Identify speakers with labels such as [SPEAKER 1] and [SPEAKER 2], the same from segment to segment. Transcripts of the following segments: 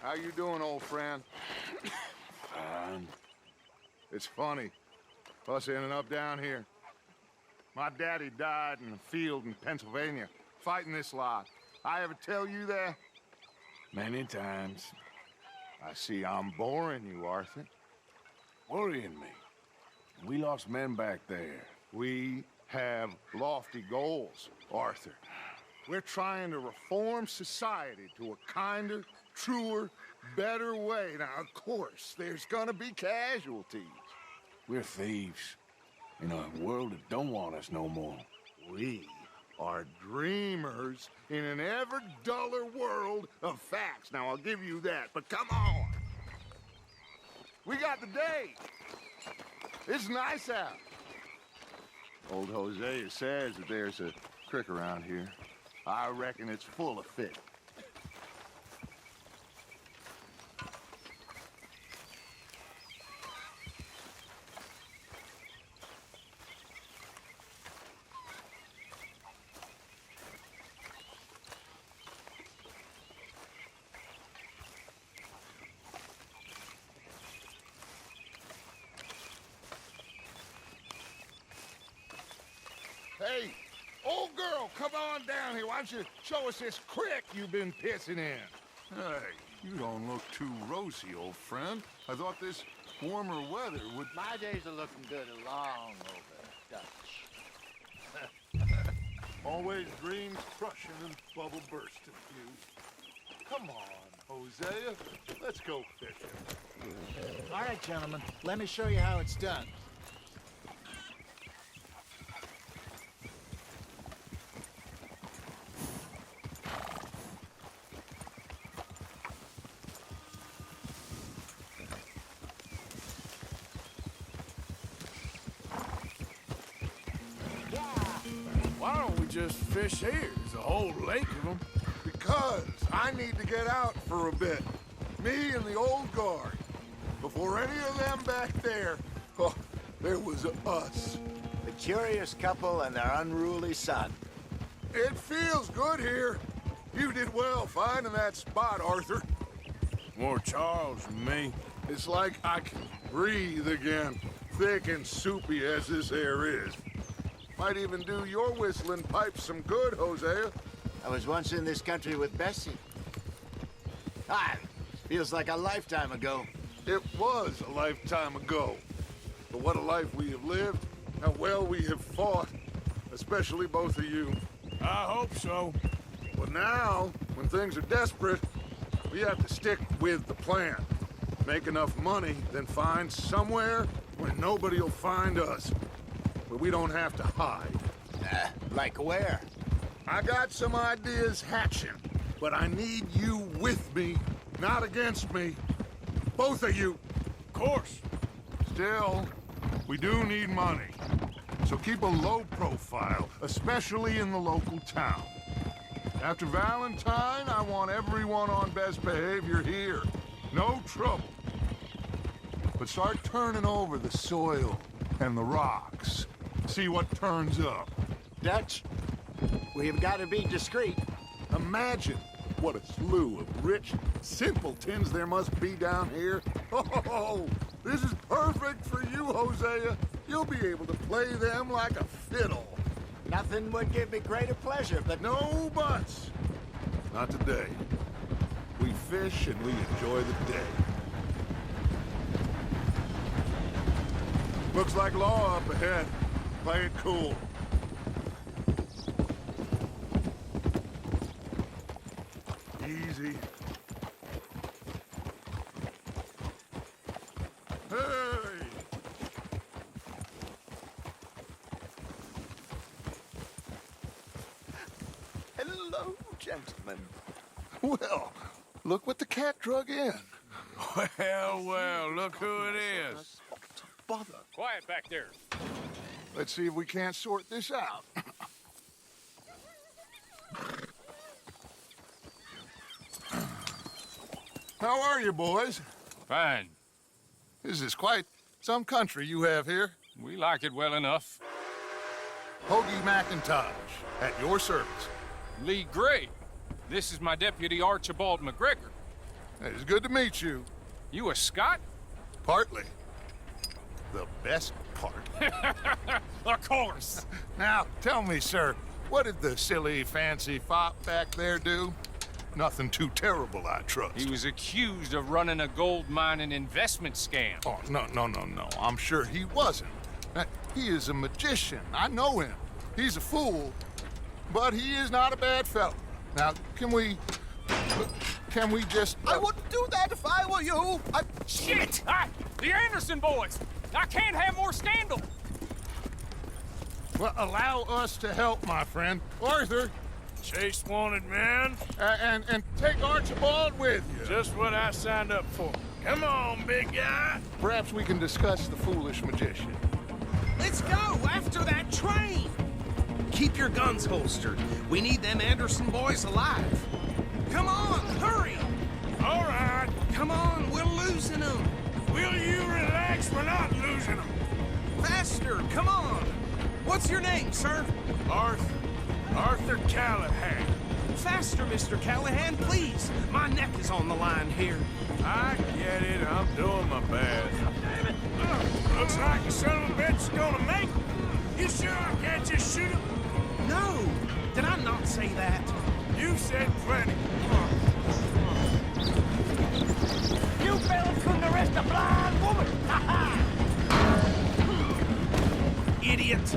[SPEAKER 1] How you doing, old friend?
[SPEAKER 2] Fine.
[SPEAKER 1] It's funny, us ending up down here. My daddy died in a field in Pennsylvania, fighting this lot. I ever tell you that?
[SPEAKER 2] Many times.
[SPEAKER 1] I see I'm boring you, Arthur.
[SPEAKER 2] Worrying me. We lost men back there.
[SPEAKER 1] We have lofty goals, Arthur. We're trying to reform society to a kinder, truer, better way. Now, of course, there's gonna be casualties.
[SPEAKER 2] We're thieves. In a world that don't want us no more.
[SPEAKER 1] We are dreamers in an ever duller world of facts. Now, I'll give you that, but come on. We got the day. It's nice out. Old Hosea says that there's a creek around here. I reckon it's full of fish. Hey, old girl, come on down here. Why don't you show us this creek you've been pissing in?
[SPEAKER 3] Hey, you don't look too rosy, old friend. I thought this warmer weather would...
[SPEAKER 4] My days are looking good along over Dutch.
[SPEAKER 3] Always dreams crushing and bubble bursting, you. Come on, Hosea. Let's go fishing.
[SPEAKER 4] All right, gentlemen, let me show you how it's done.
[SPEAKER 2] Why don't we just fish here? There's a whole lake of them.
[SPEAKER 1] Because I need to get out for a bit. Me and the old guard. Before any of them back there, oh, there was us.
[SPEAKER 4] The curious couple and their unruly son.
[SPEAKER 1] It feels good here. You did well finding that spot, Arthur.
[SPEAKER 2] More Charles than me.
[SPEAKER 1] It's like I can breathe again, thick and soupy as this air is. Might even do your whistling pipes some good, Hosea.
[SPEAKER 4] I was once in this country with Bessie. Ah, feels like a lifetime ago.
[SPEAKER 1] It was a lifetime ago. But what a life we have lived, how well we have fought, especially both of you.
[SPEAKER 2] I hope so.
[SPEAKER 1] But now, when things are desperate, we have to stick with the plan. Make enough money, then find somewhere where nobody will find us. Where we don't have to hide.
[SPEAKER 4] Like where?
[SPEAKER 1] I got some ideas hatching, but I need you with me, not against me. Both of you.
[SPEAKER 2] Of course.
[SPEAKER 1] Still, we do need money. So keep a low profile, especially in the local town. After Valentine, I want everyone on best behavior here. No trouble. But start turning over the soil and the rocks. See what turns up.
[SPEAKER 4] Dutch, we've got to be discreet.
[SPEAKER 1] Imagine what a slew of rich simpletons there must be down here. Oh, this is perfect for you, Hosea. You'll be able to play them like a fiddle.
[SPEAKER 4] Nothing would give me greater pleasure, but
[SPEAKER 1] No buts. Not today. We fish and we enjoy the day. Looks like law up ahead. Play it cool. Easy. Hey!
[SPEAKER 4] hello, gentlemen.
[SPEAKER 1] Well, look what the cat drug in.
[SPEAKER 2] Well, look who it is.
[SPEAKER 4] Bother.
[SPEAKER 5] Quiet back there.
[SPEAKER 1] Let's see if we can't sort this out. How are you, boys?
[SPEAKER 5] Fine.
[SPEAKER 1] This is quite some country you have here.
[SPEAKER 5] We like it well enough.
[SPEAKER 1] Hoagie McIntosh, at your service.
[SPEAKER 5] Lee Gray. This is my deputy, Archibald McGregor.
[SPEAKER 1] It's good to meet you.
[SPEAKER 5] You a Scot?
[SPEAKER 1] Partly. The best part.
[SPEAKER 5] Of course.
[SPEAKER 1] Now, tell me, sir, what did the silly, fancy fop back there do? Nothing too terrible, I trust.
[SPEAKER 5] He was accused of running a gold mining investment scam.
[SPEAKER 1] Oh, no. I'm sure he wasn't. He is a magician. I know him. He's a fool, but he is not a bad fellow. Now, can we just...
[SPEAKER 6] I wouldn't do that if I were you.
[SPEAKER 5] Shit! The Anderson boys! I can't have more scandal!
[SPEAKER 1] Well, allow us to help, my friend. Arthur,
[SPEAKER 3] Chase wanted man.
[SPEAKER 1] and take Archibald with you.
[SPEAKER 3] Just what I signed up for. Come on, big guy.
[SPEAKER 1] Perhaps we can discuss the foolish magician.
[SPEAKER 6] Let's go after that train. Keep your guns holstered. We need them Anderson boys alive. Come on, hurry.
[SPEAKER 3] All right.
[SPEAKER 6] Come on, we're losing them.
[SPEAKER 3] Will you relax? We're not losing them.
[SPEAKER 6] Faster, come on. What's your name, sir?
[SPEAKER 3] Arthur Callahan.
[SPEAKER 6] Faster, Mr. Callahan, please. My neck is on the line here.
[SPEAKER 3] I get it. I'm doing my best. Damn it. Looks like the son of a bitch is gonna make it. You sure I can't just shoot him?
[SPEAKER 6] No, did I not say that?
[SPEAKER 3] You said plenty.
[SPEAKER 7] You fellas couldn't arrest a blind woman!
[SPEAKER 6] Idiot.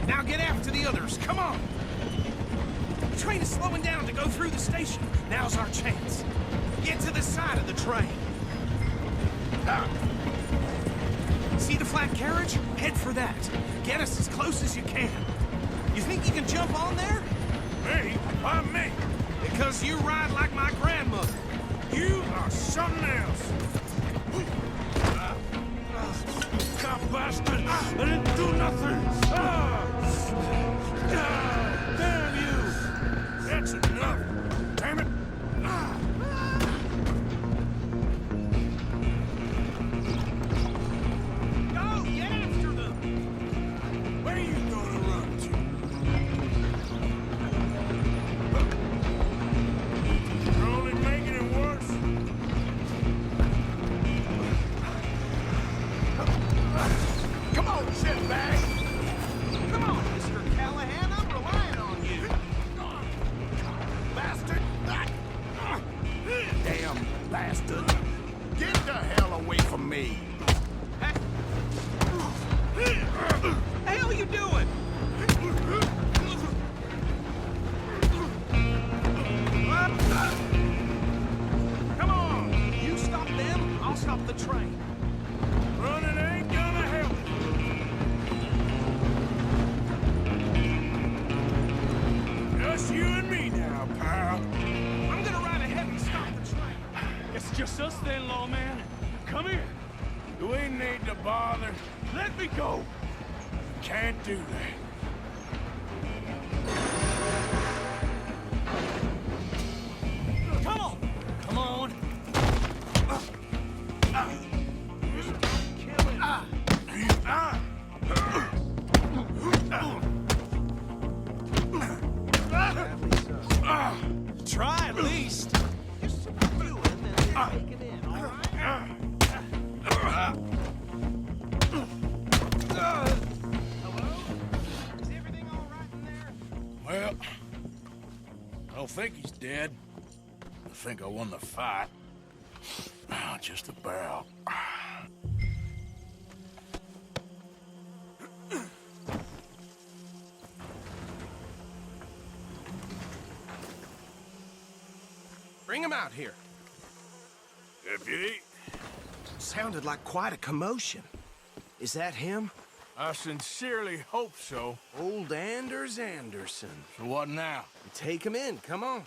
[SPEAKER 6] Now get after the others, come on. The train is slowing down to go through the station. Now's our chance. Get to the side of the train. See the flat carriage? Head for that. Get us as close as you can. You think you can jump on there?
[SPEAKER 3] Me? Why me?
[SPEAKER 6] Because you ride like my grandmother.
[SPEAKER 3] You are something else. Cop bastard! I didn't do nothing! Damn you! That's enough! Damn it!
[SPEAKER 6] Go, get after them!
[SPEAKER 3] Where are you gonna run to? You're only making it worse.
[SPEAKER 4] Come on, shitbag!
[SPEAKER 6] Come on, Mr. Callahan, I'm relying on you.
[SPEAKER 4] Bastard! Damn bastard! Get the hell away from me!
[SPEAKER 6] The hell you doing? Come on, you stop them, I'll stop the train.
[SPEAKER 3] Running ain't gonna help. Just you and me now, pal.
[SPEAKER 6] I'm gonna ride ahead and stop the train.
[SPEAKER 7] It's just us then, lawman. Come here.
[SPEAKER 3] Do we need to bother?
[SPEAKER 7] Let me go.
[SPEAKER 3] Can't do that.
[SPEAKER 7] Come on. Come on.
[SPEAKER 6] Try at least. Just some few and then take it in, all right? Hello? Is everything all right in there?
[SPEAKER 3] Well, I don't think he's dead. I think I won the fight. Just about.
[SPEAKER 6] Bring him out here.
[SPEAKER 3] Deputy,
[SPEAKER 6] Sounded like quite a commotion. Is that him?
[SPEAKER 3] I sincerely hope so.
[SPEAKER 6] Old Anders Anderson.
[SPEAKER 3] So what now?
[SPEAKER 6] Take him in, come on.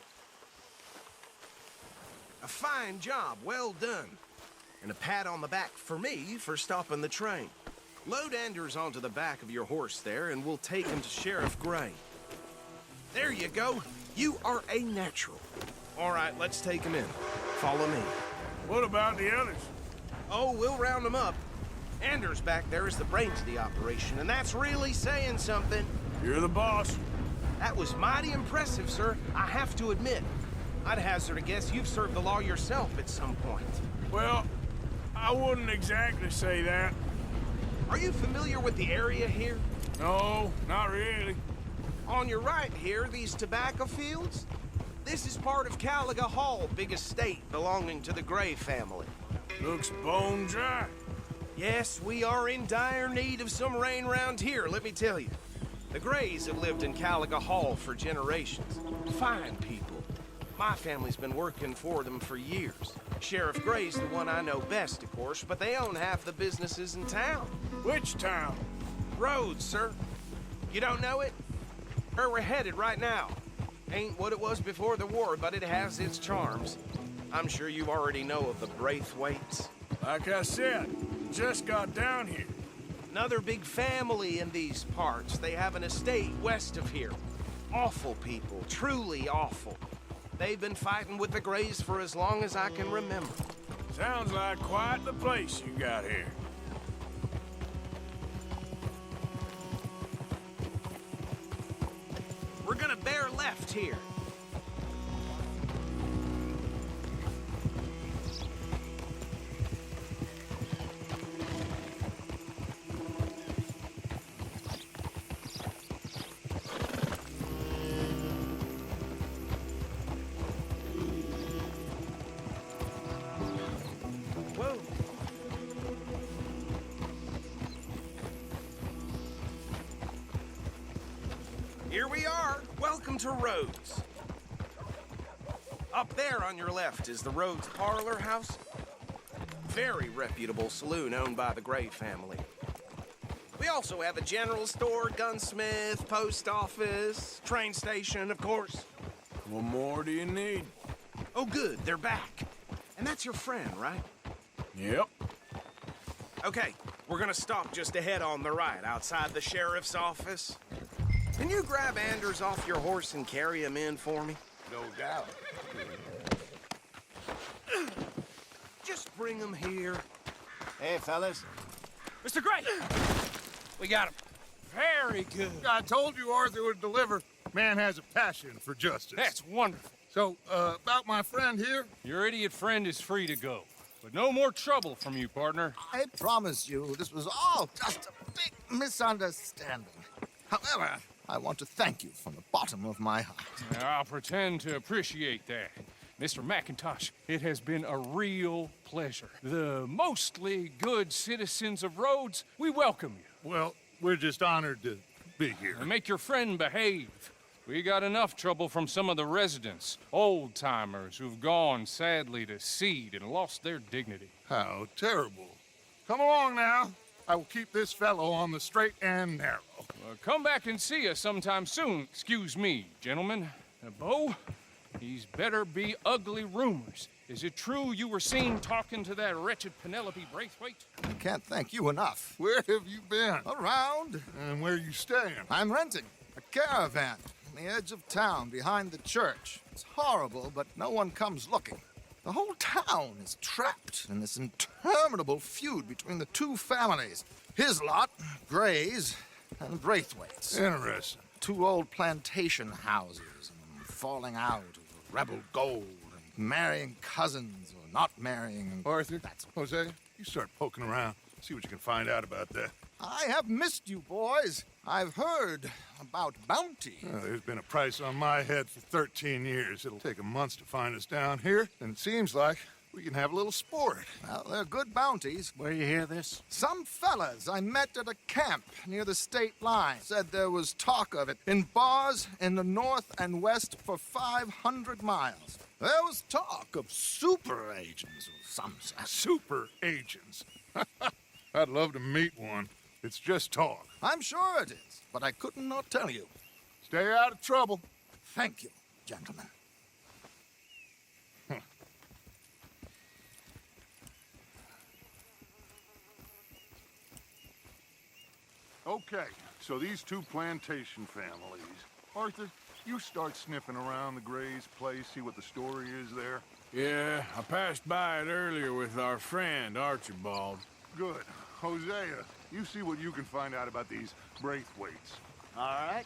[SPEAKER 6] A fine job, well done. And a pat on the back for me for stopping the train. Load Anders onto the back of your horse there, and we'll take him to Sheriff Gray. There you go. You are a natural. All right, let's take him in. Follow me.
[SPEAKER 3] What about the others?
[SPEAKER 6] Oh, we'll round them up. Anders back there is the brains of the operation, and that's really saying something.
[SPEAKER 3] You're the boss.
[SPEAKER 6] That was mighty impressive, sir. I have to admit. I'd hazard a guess you've served the law yourself at some point.
[SPEAKER 3] Well, I wouldn't exactly say that.
[SPEAKER 6] Are you familiar with the area here?
[SPEAKER 3] No, not really.
[SPEAKER 6] On your right here, these tobacco fields? This is part of Caliga Hall, big estate belonging to the Gray family.
[SPEAKER 3] Looks bone dry.
[SPEAKER 6] Yes, we are in dire need of some rain round here, let me tell you. The Grays have lived in Caliga Hall for generations. Fine people. My family's been working for them for years. Sheriff Gray's the one I know best, of course, but they own half the businesses in town.
[SPEAKER 3] Which town?
[SPEAKER 6] Rhodes, sir. You don't know it? Where we're headed right now. Ain't what it was before the war, but it has its charms. I'm sure you already know of the Braithwaites.
[SPEAKER 3] Like I said, just got down here.
[SPEAKER 6] Another big family in these parts. They have an estate west of here. Awful people, truly awful. They've been fighting with the Grays for as long as I can remember.
[SPEAKER 3] Sounds like quite the place you got here.
[SPEAKER 6] We're gonna bear left here. Whoa. Here we are. Welcome to Rhodes. Up there on your left is the Rhodes Parlor House. Very reputable saloon owned by the Gray family. We also have a general store, gunsmith, post office, train station, of course.
[SPEAKER 3] What more do you need?
[SPEAKER 6] Oh, good, they're back. And that's your friend, right?
[SPEAKER 3] Yep.
[SPEAKER 6] Okay, we're gonna stop just ahead on the right, outside the sheriff's office. Can you grab Anders off your horse and carry him in for me?
[SPEAKER 2] No doubt.
[SPEAKER 6] Just bring him here.
[SPEAKER 4] Hey, fellas.
[SPEAKER 5] Mr. Gray! We got him. Very good.
[SPEAKER 1] I told you Arthur would deliver. Man has a passion for justice.
[SPEAKER 5] That's wonderful.
[SPEAKER 1] So, about my friend here?
[SPEAKER 8] Your idiot friend is free to go. But no more trouble from you, partner.
[SPEAKER 9] I promise you, this was all just a big misunderstanding. However, I want to thank you from the bottom of my heart.
[SPEAKER 8] I'll pretend to appreciate that. Mr. McIntosh, it has been a real pleasure. The mostly good citizens of Rhodes, we welcome you.
[SPEAKER 1] Well, we're just honored to be here.
[SPEAKER 8] And make your friend behave. We got enough trouble from some of the residents, old-timers who've gone, sadly, to seed and lost their dignity.
[SPEAKER 1] How terrible. Come along now. I will keep this fellow on the straight and narrow.
[SPEAKER 8] Come back and see us sometime soon. Excuse me, gentlemen. Bo, these better be ugly rumors. Is it true you were seen talking to that wretched Penelope Braithwaite?
[SPEAKER 9] I can't thank you enough.
[SPEAKER 1] Where have you been?
[SPEAKER 9] Around,
[SPEAKER 1] And where you staying?
[SPEAKER 9] I'm renting a caravan on the edge of town behind the church. It's horrible, but no one comes looking. The whole town is trapped in this interminable feud between the two families. His lot, Grays, and Braithwaite's.
[SPEAKER 1] Interesting.
[SPEAKER 9] Two old plantation houses, and falling out of rebel gold, and marrying cousins or not marrying. And
[SPEAKER 1] Arthur,
[SPEAKER 9] that's
[SPEAKER 1] Jose, you start poking around. See what you can find out about that.
[SPEAKER 9] I have missed you, boys. I've heard about bounty.
[SPEAKER 1] There's been a price on my head for 13 years. It'll take a month to find us down here, and it seems like we can have a little sport.
[SPEAKER 9] Well, they're good bounties.
[SPEAKER 2] Where you hear this?
[SPEAKER 9] Some fellas I met at a camp near the state line said there was talk of it in bars in the north and west for 500 miles. There was talk of super agents of some sort.
[SPEAKER 1] Super agents. I'd love to meet one. It's just talk.
[SPEAKER 9] I'm sure it is, but I couldn't not tell you.
[SPEAKER 1] Stay out of trouble.
[SPEAKER 9] Thank you, gentlemen.
[SPEAKER 1] Okay, so these two plantation families. Arthur, you start sniffing around the Gray's place, see what the story is there.
[SPEAKER 3] Yeah, I passed by it earlier with our friend, Archibald.
[SPEAKER 1] Good. Hosea, you see what you can find out about these Braithwaites.
[SPEAKER 4] All right.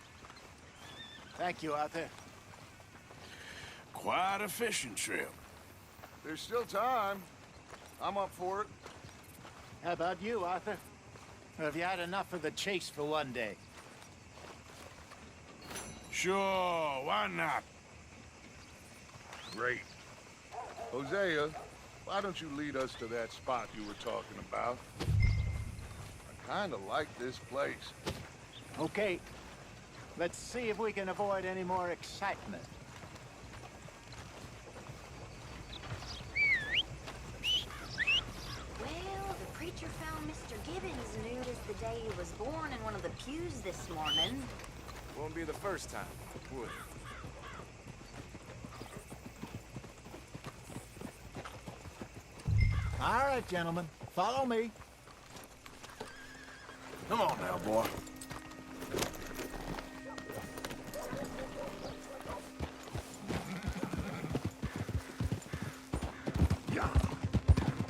[SPEAKER 4] Thank you, Arthur.
[SPEAKER 3] quite a fishing trip.
[SPEAKER 1] There's still time. I'm up for it.
[SPEAKER 4] How about you, Arthur? Or have you had enough of the chase for one day?
[SPEAKER 3] Sure, why not?
[SPEAKER 1] Great. Hosea, why don't you lead us to that spot you were talking about? I kinda like this place.
[SPEAKER 4] Okay. Let's see if we can avoid any more excitement.
[SPEAKER 10] Well, the preacher found Mr. Gibbons nude as the day he was born in one of the pews this morning.
[SPEAKER 5] Won't be the first time, would it?
[SPEAKER 4] All right, gentlemen. Follow me.
[SPEAKER 3] Come on now, boy.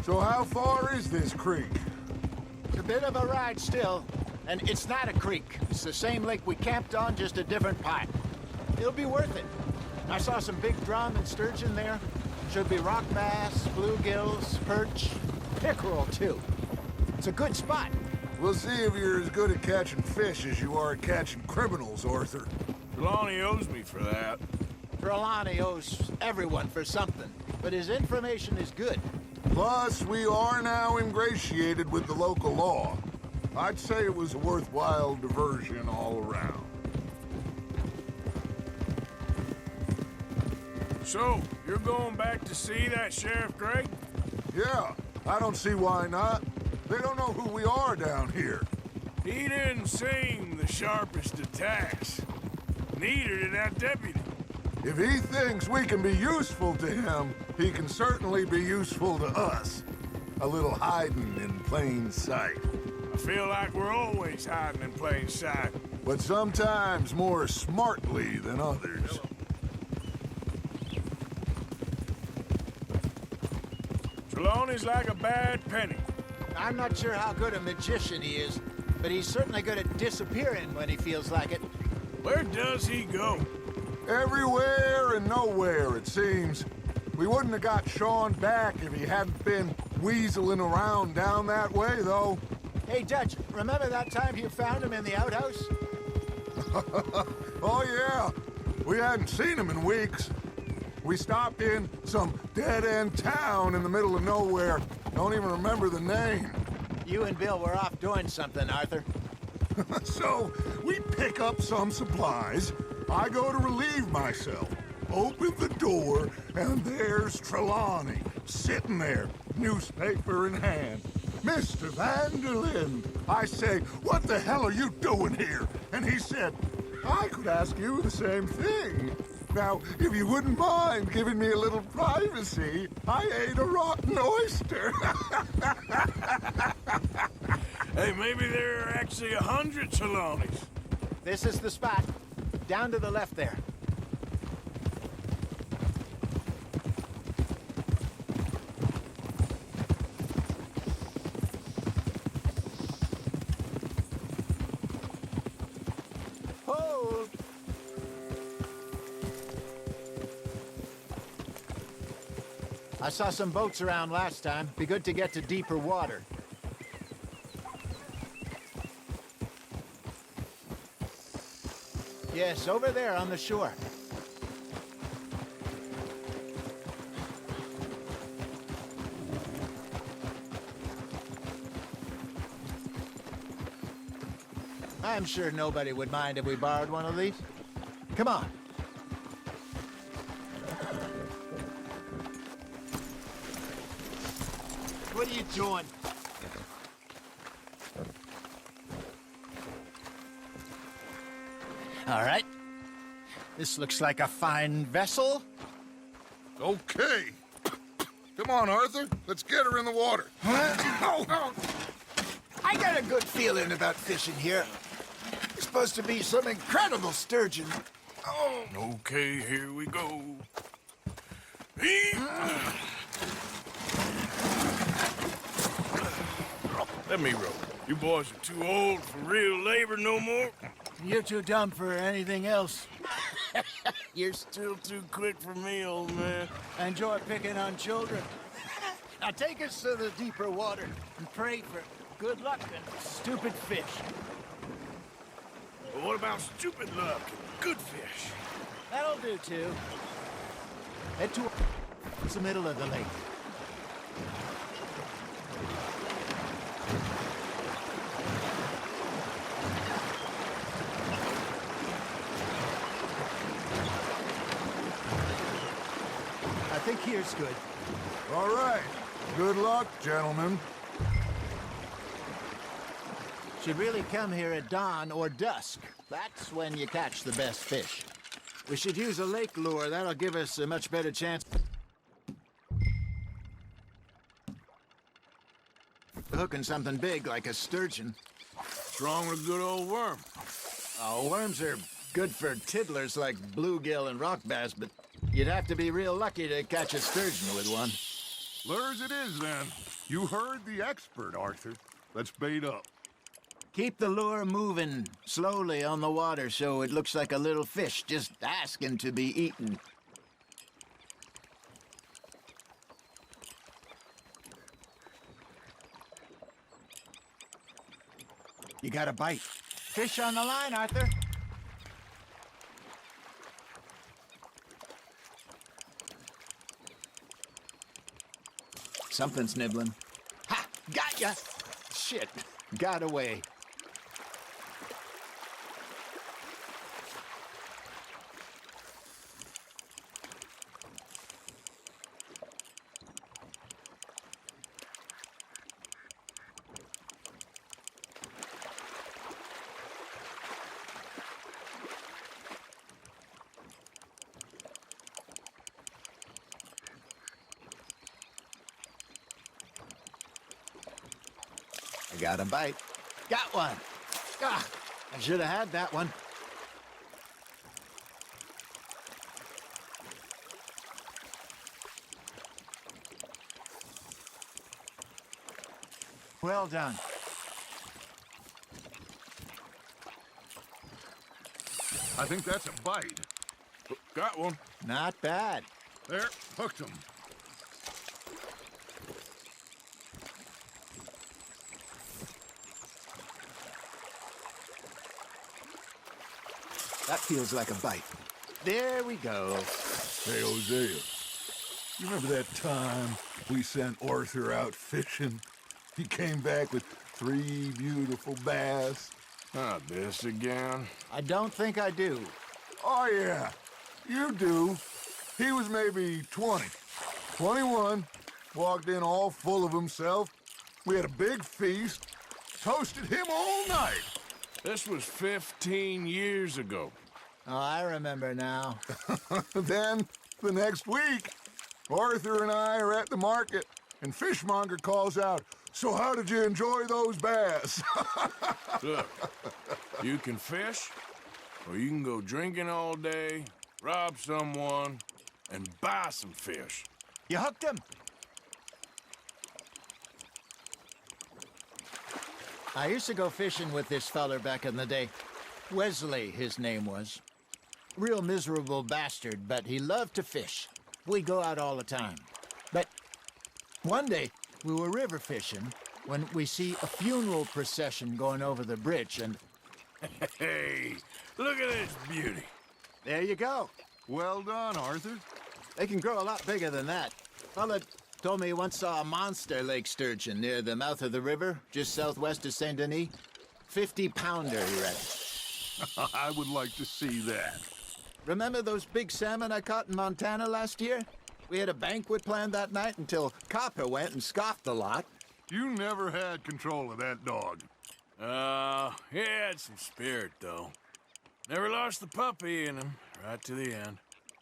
[SPEAKER 1] So how far is this creek?
[SPEAKER 4] It's a bit of a ride still, and it's not a creek. It's the same lake we camped on, just a different part. It'll be worth it. I saw some big drum and sturgeon there. Should be rock bass, bluegills, perch, pickerel too. It's a good spot.
[SPEAKER 1] We'll see if you're as good at catching fish as you are at catching criminals, Arthur.
[SPEAKER 3] Trelawney owes me for that.
[SPEAKER 4] Trelawney owes everyone for something, but his information is good.
[SPEAKER 1] Plus, we are now ingratiated with the local law. I'd say it was a worthwhile diversion all around.
[SPEAKER 3] So, you're going back to see that Sheriff Gray?
[SPEAKER 1] Yeah, I don't see why not. They don't know who we are down here.
[SPEAKER 3] He didn't seem the sharpest of tacks. Neither did that deputy.
[SPEAKER 1] If he thinks we can be useful to him, he can certainly be useful to us. A little hiding in plain sight.
[SPEAKER 3] I feel like we're always hiding in plain sight.
[SPEAKER 1] But sometimes more smartly than others.
[SPEAKER 3] Trelawney's like a bad penny.
[SPEAKER 4] I'm not sure how good a magician he is, but he's certainly good at disappearing when he feels like it.
[SPEAKER 3] Where does he go?
[SPEAKER 1] Everywhere and nowhere, it seems. We wouldn't have got Sean back if he hadn't been weaseling around down that way, though.
[SPEAKER 4] Hey, Dutch, remember that time you found him in the outhouse?
[SPEAKER 1] Oh, yeah. We hadn't seen him in weeks. We stopped in some dead-end town in the middle of nowhere. Don't even remember the name.
[SPEAKER 4] You and Bill were off doing something, Arthur.
[SPEAKER 1] So, we pick up some supplies. I go to relieve myself. Open the door, and there's Trelawney, sitting there, newspaper in hand. Mr. Vanderlyn. I say, what the hell are you doing here? And he said, I could ask you the same thing. Now, if you wouldn't mind giving me a little privacy, I ate a rotten oyster.
[SPEAKER 3] Hey, maybe there are actually 100 Trelawneys.
[SPEAKER 4] This is the spot. Down to the left there. Hold! I saw some boats around last time. Be good to get to deeper water. Yes, over there on the shore. I'm sure nobody would mind if we borrowed one of these. Come on. What are you doing? All right. This looks like a fine vessel.
[SPEAKER 1] Okay. Come on, Arthur. Let's get her in the water.
[SPEAKER 4] I got a good feeling about fishing here. There's supposed to be some incredible sturgeon. Oh.
[SPEAKER 3] Okay, here we go. Let me row. You boys are too old for real labor no more.
[SPEAKER 4] You're too dumb for anything else.
[SPEAKER 6] You're still too quick for me, old man.
[SPEAKER 4] Enjoy picking on children. Now take us to the deeper water and pray for good luck and stupid fish.
[SPEAKER 3] But what about stupid luck and good fish?
[SPEAKER 4] That'll do, too. Head to the middle of the lake. I think here's good.
[SPEAKER 1] All right. Good luck, gentlemen.
[SPEAKER 4] Should really come here at dawn or dusk. That's when you catch the best fish. We should use a lake lure. That'll give us a much better chance of hooking something big like a sturgeon.
[SPEAKER 3] What's wrong with a good old worm?
[SPEAKER 4] Oh, worms are good for tiddlers like bluegill and rock bass, but you'd have to be real lucky to catch a sturgeon with one.
[SPEAKER 1] Lures it is, then. You heard the expert, Arthur. Let's bait up.
[SPEAKER 4] Keep the lure moving slowly on the water so it looks like a little fish just asking to be eaten. You got a bite. Fish on the line, Arthur. Something's nibbling. Ha! Got ya! Shit. Got away. I got a bite. Got one. Ah, I should have had that one. Well done.
[SPEAKER 1] I think that's a bite.
[SPEAKER 3] Got one.
[SPEAKER 4] Not bad.
[SPEAKER 1] There, hooked him.
[SPEAKER 4] That feels like a bite. There we go.
[SPEAKER 1] Hey, Hosea. You remember that time we sent Arthur out fishing? He came back with 3 beautiful bass.
[SPEAKER 3] Not this again.
[SPEAKER 4] I don't think I do.
[SPEAKER 1] Oh, yeah. You do. He was maybe 20. 21. Walked in all full of himself. We had a big feast. Toasted him all night.
[SPEAKER 3] This was 15 years ago.
[SPEAKER 4] Oh, I remember now.
[SPEAKER 1] Then, the next week, Arthur and I are at the market, and Fishmonger calls out, "So how did you enjoy those bass?"
[SPEAKER 3] Look, you can fish, or you can go drinking all day, rob someone, and buy some fish.
[SPEAKER 4] You hooked him. I used to go fishing with this feller back in the day. Wesley, his name was. Real miserable bastard, but he loved to fish. We'd go out all the time. But one day, we were river fishing when we see a funeral procession going over the bridge, and
[SPEAKER 3] Hey, look at this beauty.
[SPEAKER 4] there you go.
[SPEAKER 1] Well done, Arthur.
[SPEAKER 4] They can grow a lot bigger than that. Fella told me he once saw a monster lake sturgeon near the mouth of the river, just southwest of Saint Denis. 50-pounder, he reckons.
[SPEAKER 1] I would like to see that.
[SPEAKER 4] Remember those big salmon I caught in Montana last year? We had a banquet planned that night until Copper went and scoffed a lot.
[SPEAKER 1] You never had control of that dog.
[SPEAKER 3] He had some spirit, though. Never lost the puppy in him, right to the end.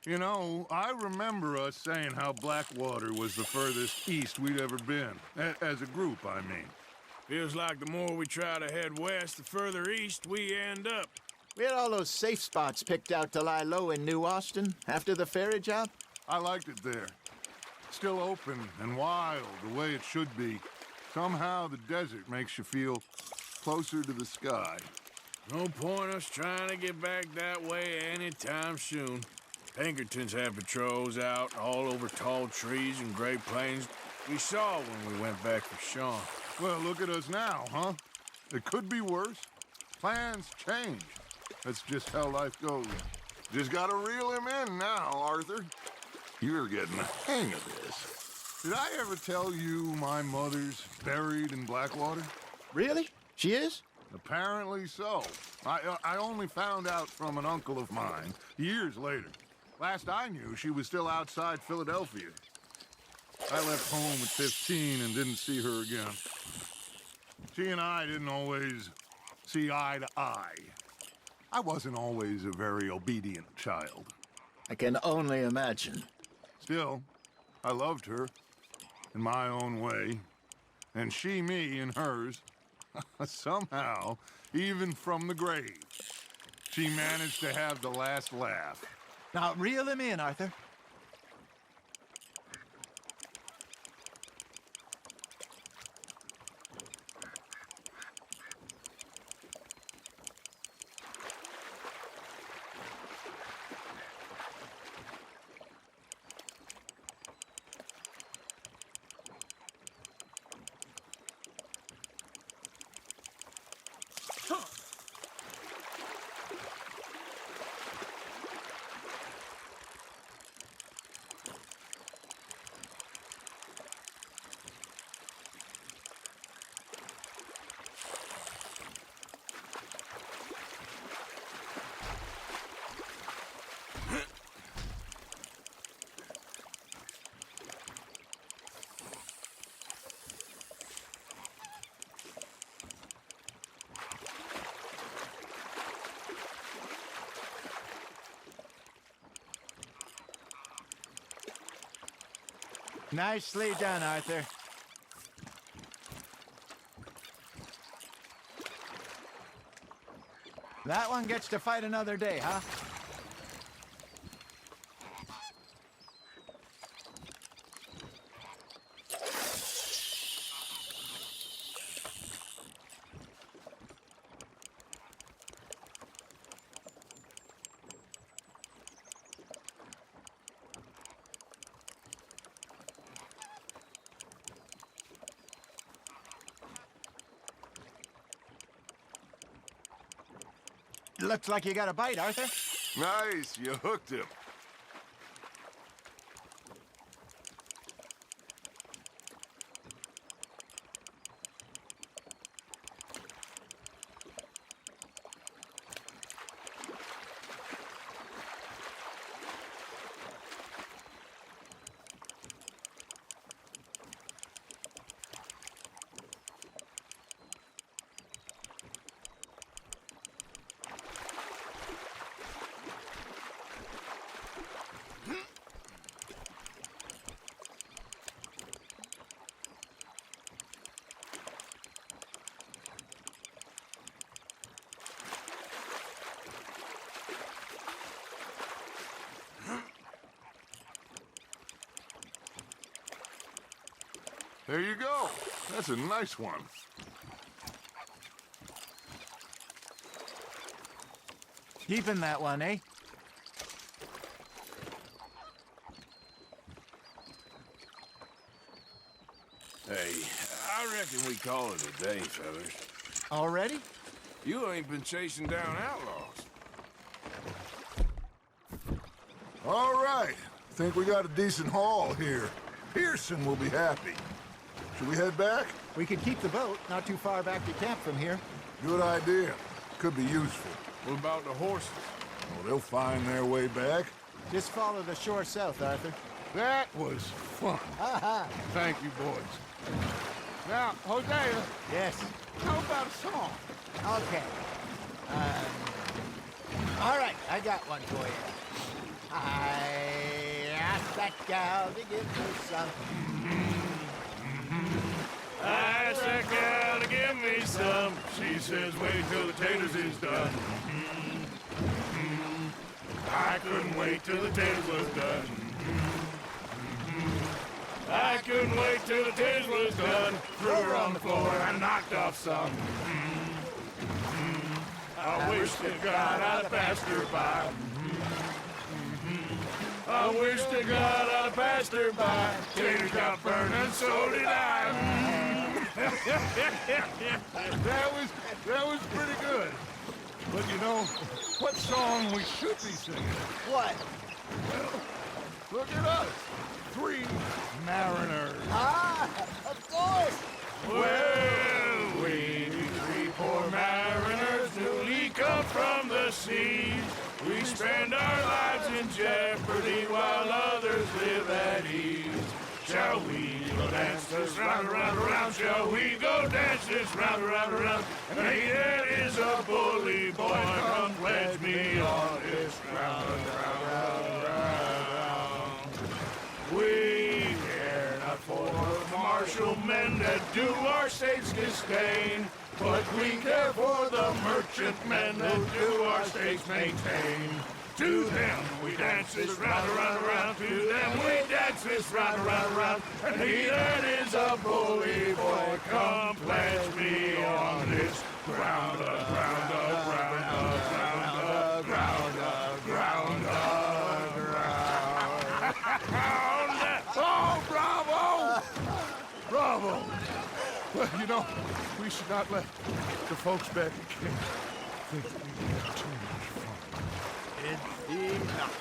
[SPEAKER 1] You know, I remember us saying how Blackwater was the furthest east we'd ever been. As a group, I mean.
[SPEAKER 3] Feels like the more we try to head west, the further east we end up.
[SPEAKER 4] We had all those safe spots picked out to lie low in New Austin after the ferry job.
[SPEAKER 1] I liked it there. Still open and wild, the way it should be. Somehow the desert makes you feel closer to the sky.
[SPEAKER 3] No point us trying to get back that way anytime soon. Pinkertons had patrols out all over tall trees and Great Plains. We saw when we went back for Sean.
[SPEAKER 1] Well, look at us now, huh? It could be worse. Plans change. That's just how life goes. Just gotta reel him in now, Arthur. You're getting the hang of this. Did I ever tell you my mother's buried in Blackwater?
[SPEAKER 4] Really? She is?
[SPEAKER 1] Apparently so. I only found out from an uncle of mine years later. Last I knew, she was still outside Philadelphia. I left home at 15 and didn't see her again. She and I didn't always see eye to eye. I wasn't always a very obedient child.
[SPEAKER 4] I can only imagine.
[SPEAKER 1] Still, I loved her in my own way, and she me in hers. Somehow, even from the grave, she managed to have the last laugh.
[SPEAKER 4] Now, reel him in, Arthur. Nicely done, Arthur. That one gets to fight another day, huh? Looks like you got a bite, Arthur.
[SPEAKER 1] Nice, you hooked him. There you go. That's a nice one.
[SPEAKER 4] Keeping that one, eh?
[SPEAKER 3] Hey, I reckon we call it a day, fellas.
[SPEAKER 4] Already?
[SPEAKER 3] You ain't been chasing down outlaws.
[SPEAKER 1] All right. Think we got a decent haul here. Pearson will be happy. Should we head back?
[SPEAKER 4] We could keep the boat not too far back to camp from here.
[SPEAKER 1] Good idea. Could be useful.
[SPEAKER 3] What about the horses?
[SPEAKER 1] Oh, they'll find their way back.
[SPEAKER 4] Just follow the shore south, Arthur.
[SPEAKER 1] That was fun. Thank you, boys. Now, Hosea,
[SPEAKER 4] Yes.
[SPEAKER 1] how about a song?
[SPEAKER 4] Okay. All right, I got one for you. I asked that gal to give me some.
[SPEAKER 3] I asked that gal to give me some. She says, wait till the taters is done. I couldn't wait till the taters was done. I couldn't wait till the taters was done. Threw her on the floor and knocked off some. I wish to God I'd passed her by. I wish to God I'd passed her by. Tater got burned and so did I.
[SPEAKER 1] That was pretty good. But you know, what song we should be singing?
[SPEAKER 4] What?
[SPEAKER 1] Look at us. 3 mariners.
[SPEAKER 4] Ah, of course.
[SPEAKER 3] Well, we 3 poor mariners newly come from the seas. We spend our lives in jeopardy while others live at ease. Shall we go dance this round, around, around? Shall we go dance this round, around, around? And that is a bully boy. Come pledge me on this round, round, round. We care not for the martial men that do our states disdain, but we care for the merchant men that do our states maintain. To them we dance this round, around, around. To them we dance this round, around, around. And he that is a bully boy, come pledge me on this ground, ground, ground, ground, ground, ground, ground, ground.
[SPEAKER 1] Oh, bravo! Bravo! Well, you know, we should not let the folks back at camp think we had too much fun.
[SPEAKER 4] Enough.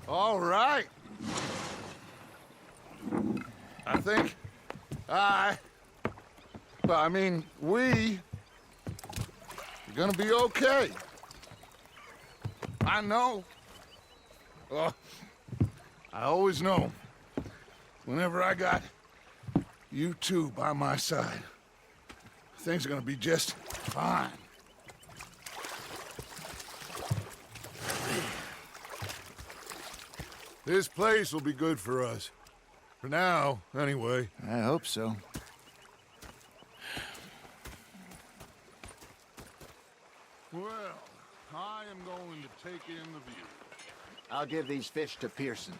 [SPEAKER 1] All right. I think we are gonna be okay. I know. Oh, I always know. Whenever I got you two by my side, things are gonna be just fine. This place will be good for us. For now, anyway.
[SPEAKER 9] I hope so.
[SPEAKER 1] Well, I am going to take in the view.
[SPEAKER 4] I'll give these fish to Pearson.